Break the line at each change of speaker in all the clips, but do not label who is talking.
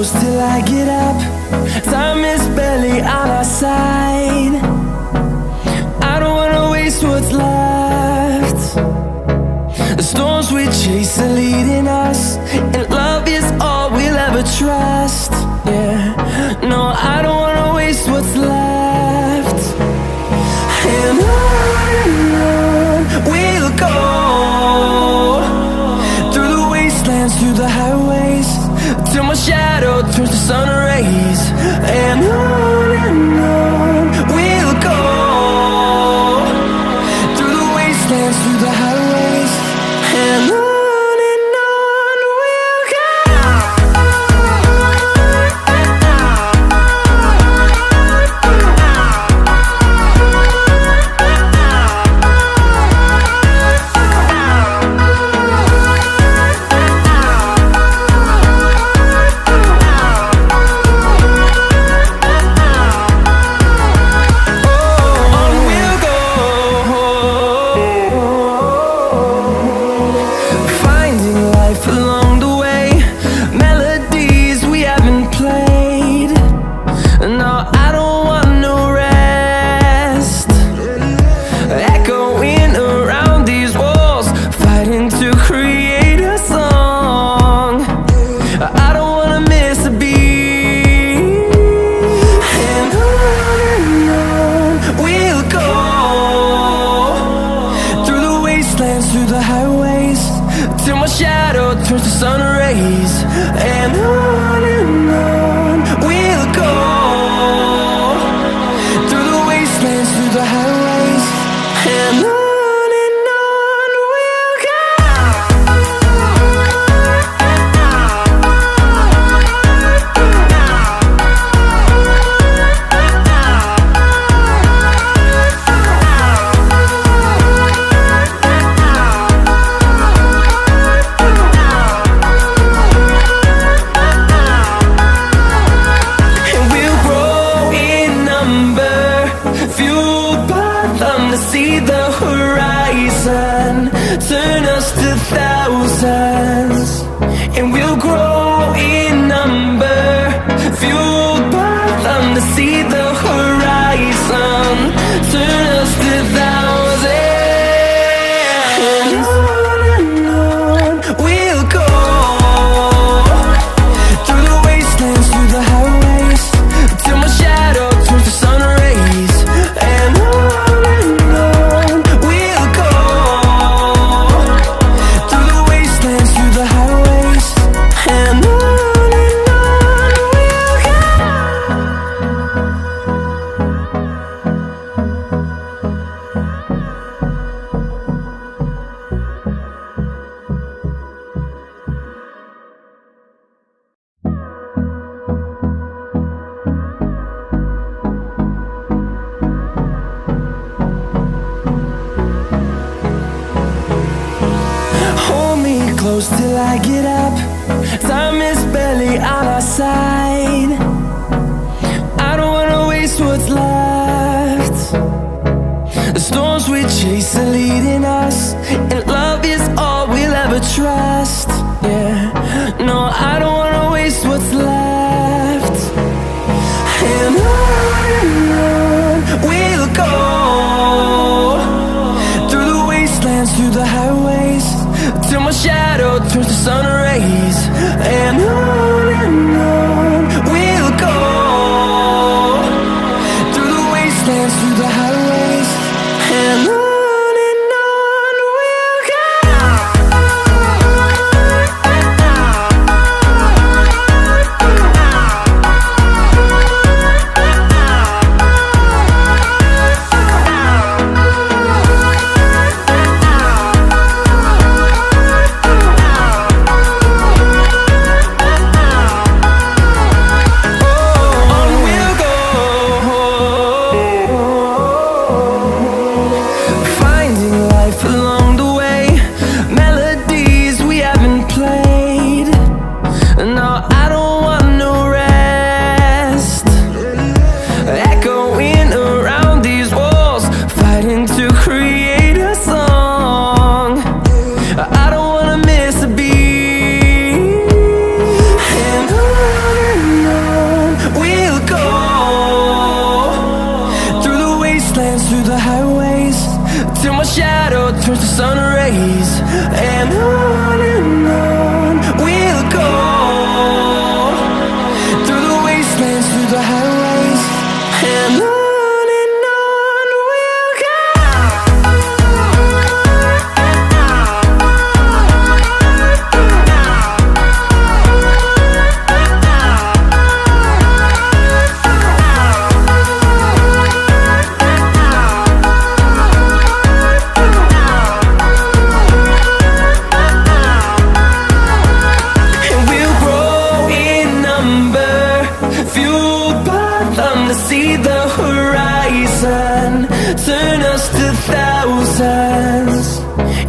close till I get up. Time is barely on our side. I don't wanna waste what's left. The storms we chase are leading us, and love is all we'll ever trust. Yeah, no, I don't wanna waste what's left. And on we'll go, through the wastelands, through the highways, till my shadow turns to sun rays. And on we'll go, through the wastelands, through the highways, and on we'll go. Through the highways, till my shadow turns to sun rays. And on we'll go, through the wastelands, through the highways, and on we'll go. See the horizon turn us to thousands, and we'll grow in number, fueled by them. To see the horizon turn us to thousands, and on we'll go, through the wastelands, through the highways, till my shadow turns to sun rays. And close till I get up. Time is barely on our side. I don't wanna waste what's left. The storms we chase are leading us, and love is all we'll ever trust. Yeah, no, I don't wanna waste what's left. And on we'll go, through the wastelands, through the highways, till my shadow turns to sun rays. And on we'll go, through the wastelands, through the highways, and on. my shadow turns to sun rays. And on we'll go, through the wastelands, through the highways. And on we'll go. See the horizon turn us to thousands,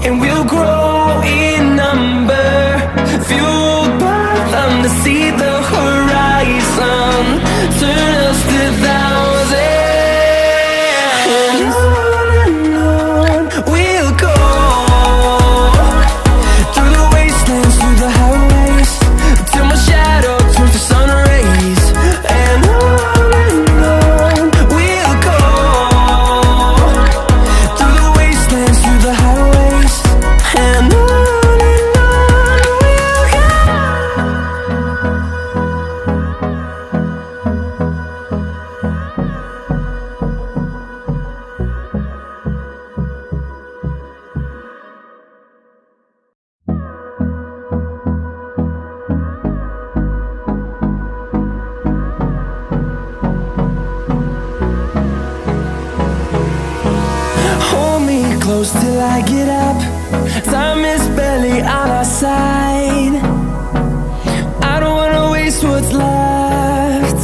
and we'll grow in number, fueled by them to see the horizon turn us to thousands. And on we'll go, through the wastelands, through the highways, till my shadow turns to sun rays. And close till I get up. Time is barely on our side. I don't wanna waste what's left.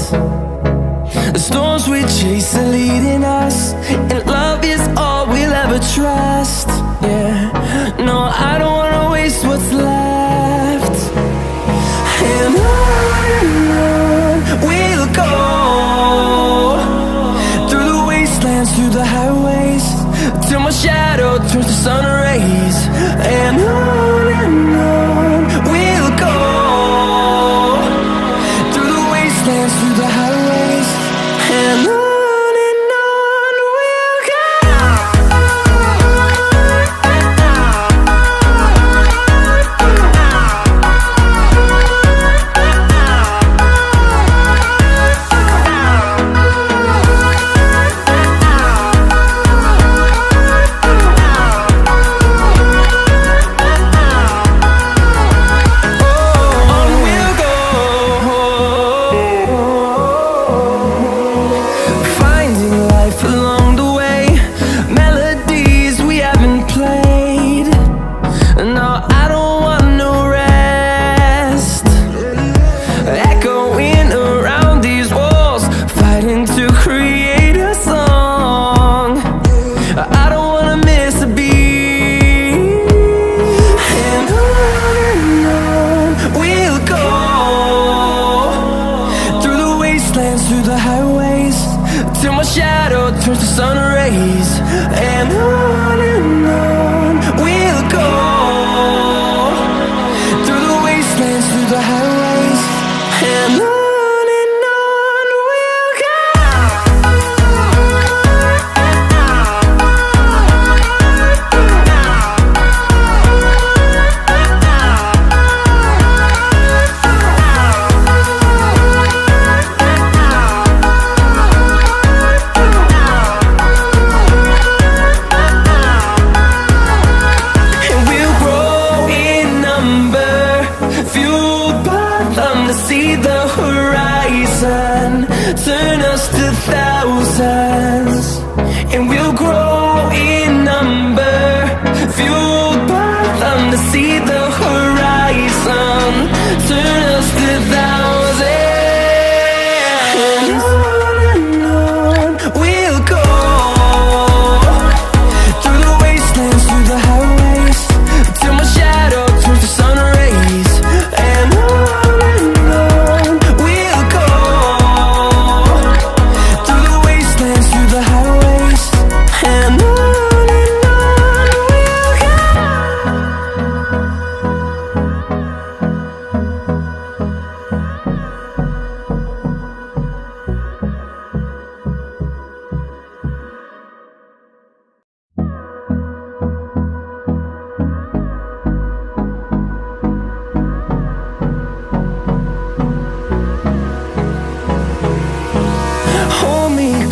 The storms we chase are leading us, and love is all we'll ever trust. Yeah, no, I don't wanna waste what's left. And on we'll go, through the wastelands, through the highways, till my shadow turns to sun rays. And on we'll go, through the wastelands, through the highways. And on we'll go.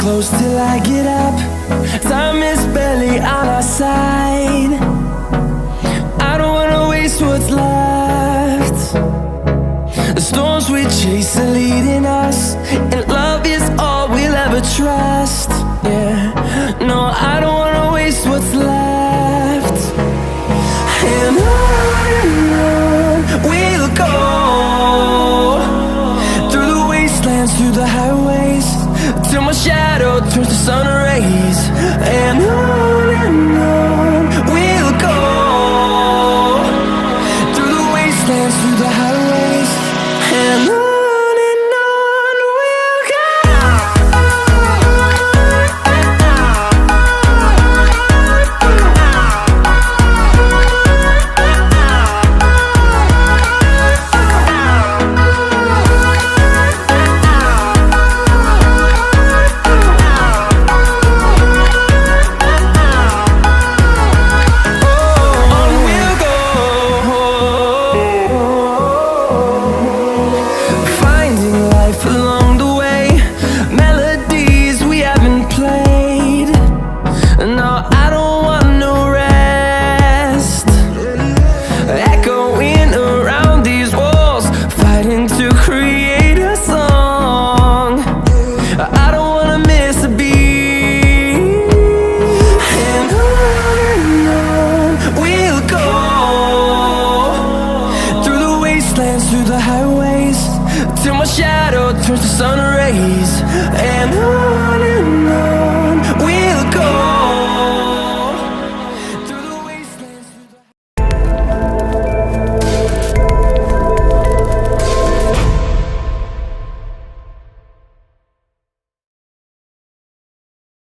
close till I get up. Time is barely on our side. I don't wanna waste what's left. The storms we chase are leading us, and love is all we'll ever trust. Yeah, no, I don't wanna waste what's left. And on we'll go, through the wastelands, through the highways, till my shadow turns to sun rays. And on we'll go, through the wastelands, through the highways, and on we'll go. Through the highways, till my shadow turns to sun rays. And on